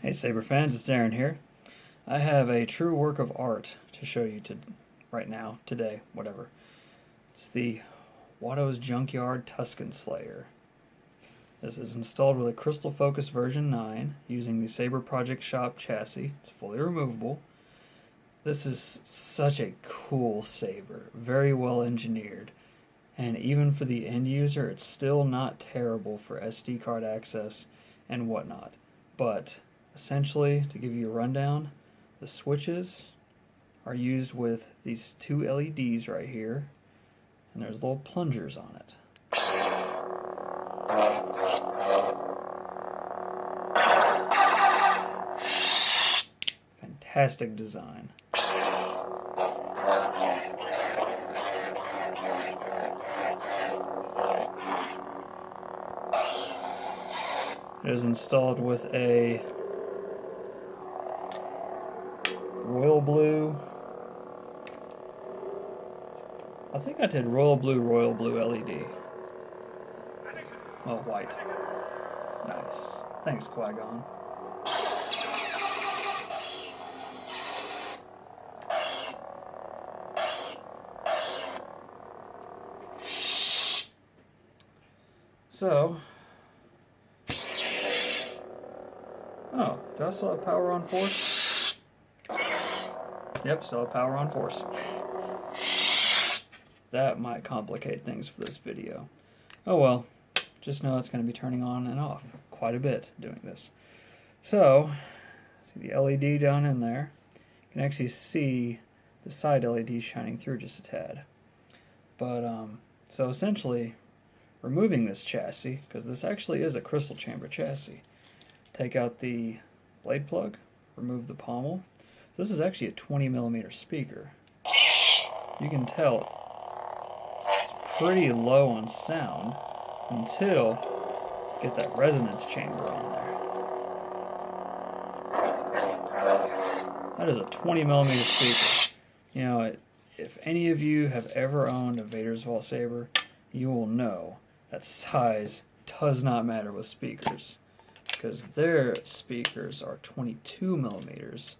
Hey Saber fans, it's Aaron here. I have a true work of art to show you right now, today, whatever. It's the Wattos Junkyard Tusken Slayer. This is installed with a Crystal Focus version 9 using the Saber Project Shop chassis. It's fully removable. This is such a cool Saber, very well engineered. And even for the end user, it's still not terrible for SD card access and whatnot. But essentially, to give you a rundown, the switches are used with these two LEDs right here, and there's little plungers on it. Fantastic design. It is installed with a royal blue. I think I did royal blue LED. Oh, white. Nice. Thanks, Qui-Gon. So, oh, do I still have power on force? Yep, still have power on force. That might complicate things for this video. Oh well, just know it's going to be turning on and off quite a bit doing this. So, see the LED down in there. You can actually see the side LED shining through just a tad. But, so essentially, removing this chassis, because this actually is a crystal chamber chassis, take out the blade plug, remove the pommel. This is actually a 20mm speaker. You can tell it's pretty low on sound until you get that resonance chamber on there. That is a 20mm speaker. You know, if any of you have ever owned a Vader's Vault Saber, you will know that size does not matter with speakers, because their speakers are 22mm,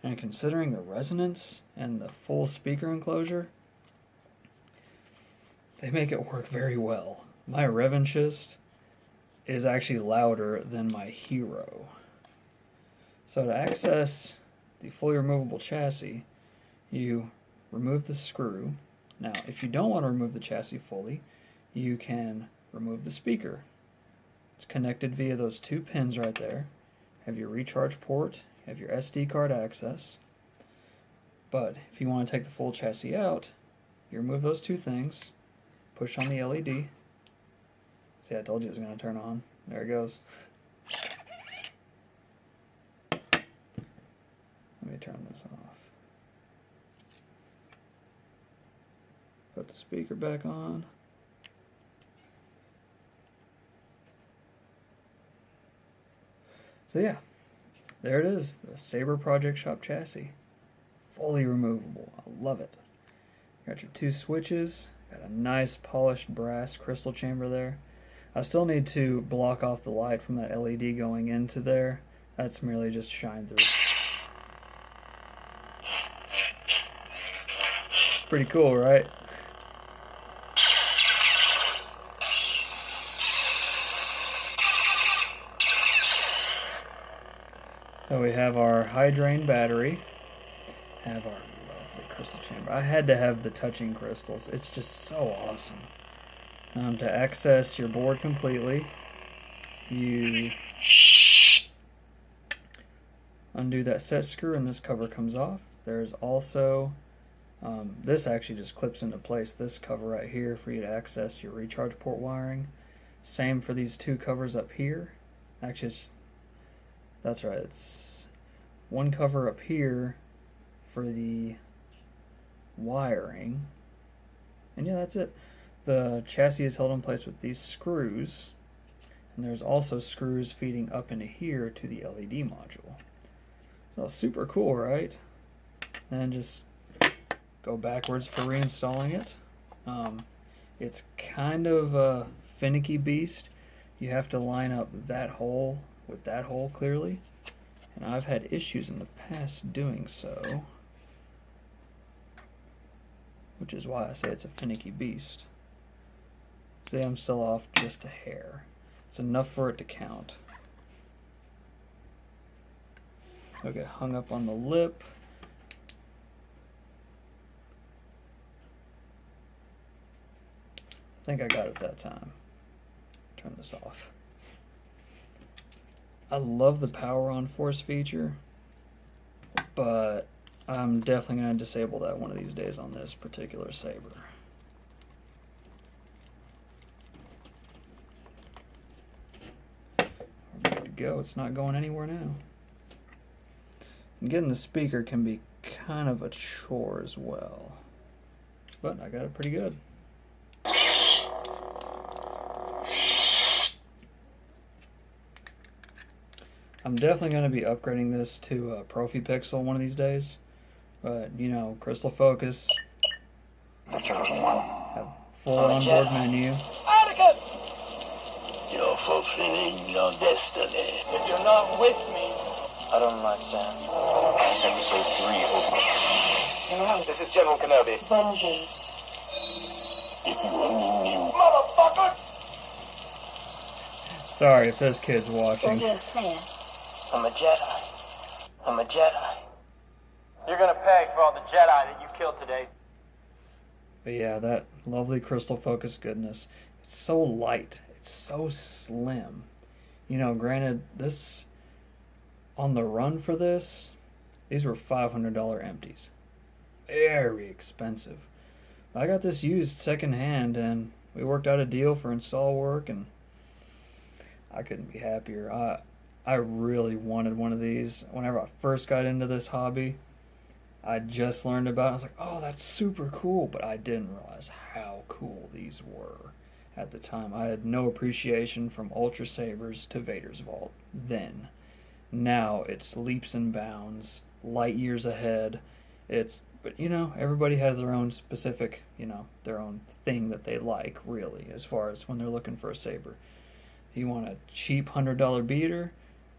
and considering the resonance and the full speaker enclosure, they make it work very well. My Revanchist is actually louder than my Hero. So to access the fully removable chassis, you remove the screw. Now, if you don't want to remove the chassis fully, you can remove the speaker. It's connected via those two pins right there. Have your recharge port, have your SD card access. But if you want to take the full chassis out, you remove those two things, push on the LED. See, I told you it was going to turn on. There it goes. Let me turn this off. Put the speaker back on. So yeah, there it is, the Saber Project Shop chassis. Fully removable. I love it. Got your two switches, got a nice polished brass crystal chamber there. I still need to block off the light from that LED going into there. That's merely just shine through. Pretty cool, right? So we have our high drain battery, have our lovely crystal chamber. I had to have the touching crystals. It's just so awesome. To access your board completely, you undo that set screw and this cover comes off. There's also, this actually just clips into place, this cover right here for you to access your recharge port wiring. Same for these two covers up here. Actually, that's right, it's one cover up here for the wiring. And yeah, that's it. The chassis is held in place with these screws. And there's also screws feeding up into here to the LED module. So super cool, right? And just go backwards for reinstalling it. It's kind of a finicky beast. You have to line up that hole with that hole clearly, and I've had issues in the past doing so, which is why I say it's a finicky beast. See, I'm still off just a hair. It's enough for it to count. I'll get hung up on the lip. I think I got it that time. Turn this off. I love the power on force feature, but I'm definitely going to disable that one of these days on this particular Saber. We're good to go. It's not going anywhere now. And getting the speaker can be kind of a chore as well, but I got it pretty good. I'm definitely going to be upgrading this to a Profi Pixel one of these days, but you know, crystal focus, The chosen one. have full onboard menu. You're fulfilling your destiny. If you're not with me, I don't like sand. Episode 3 open. this is General Kenobi. Vengeance. If you only knew. Motherfucker! Sorry if there's kids watching. Order fair. I'm a Jedi. I'm a Jedi. You're gonna pay for all the Jedi that you killed today. But yeah, that lovely crystal focus goodness. It's so light. It's so slim. You know, granted, this, on the run for this, these were $500 empties. Very expensive. I got this used secondhand, and we worked out a deal for install work, and I couldn't be happier. I really wanted one of these. Whenever I first got into this hobby, I just learned about it. I was like, oh, that's super cool, but I didn't realize how cool these were at the time. I had no appreciation from Ultra Sabers to Vader's Vault then. Now it's leaps and bounds, light years ahead. But you know, everybody has their own specific, you know, their own thing that they like, really, as far as when they're looking for a Saber. Do you want a cheap $100 beater,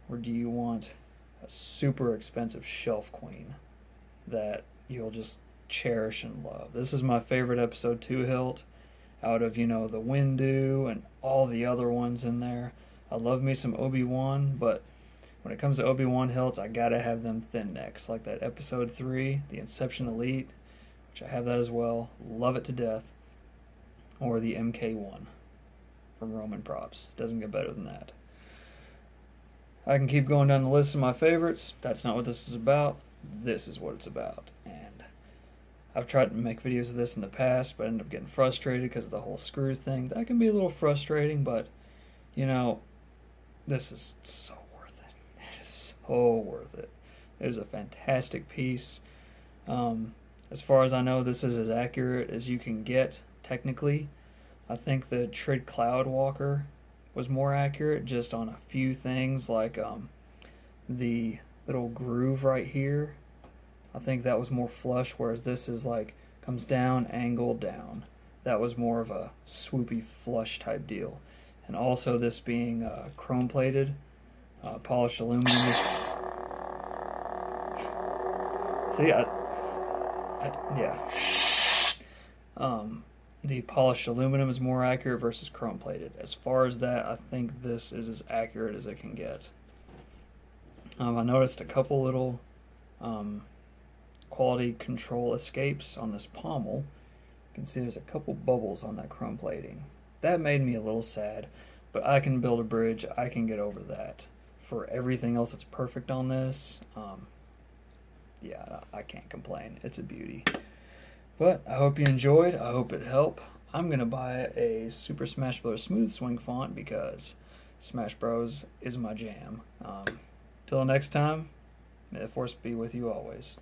or do you want a super expensive shelf queen that you'll just cherish and love? This is my favorite episode 2 hilt out of, you know, the Windu and all the other ones in there. I love me some Obi-Wan, but when it comes to Obi-Wan hilts, I gotta have them thin necks, like that episode 3, the Inception Elite, which I have that as well. Love it to death. Or the MK1 from Roman Props. Doesn't get better than that. I can keep going down the list of my favorites. That's not what this is about. This is what it's about. And I've tried to make videos of this in the past, but I end up getting frustrated because of the whole screw thing. That can be a little frustrating, but, you know, this is so worth it. It is so worth it. It is a fantastic piece. As far as I know, this is as accurate as you can get, technically. I think the Trid Cloud Walker was more accurate just on a few things, like the little groove right here. I think that was more flush, whereas this is like comes down, angled down. That was more of a swoopy flush type deal. And also this being chrome plated, polished aluminum. See, yeah. The polished aluminum is more accurate versus chrome plated. As far as that, I think this is as accurate as it can get. I noticed a couple little quality control escapes on this pommel. You can see there's a couple bubbles on that chrome plating. That made me a little sad, but I can build a bridge. I can get over that. For everything else that's perfect on this, yeah, I can't complain. It's a beauty. But I hope you enjoyed. I hope it helped. I'm going to buy a Super Smash Bros. Smooth Swing font because Smash Bros. Is my jam. Till next time, may the Force be with you always.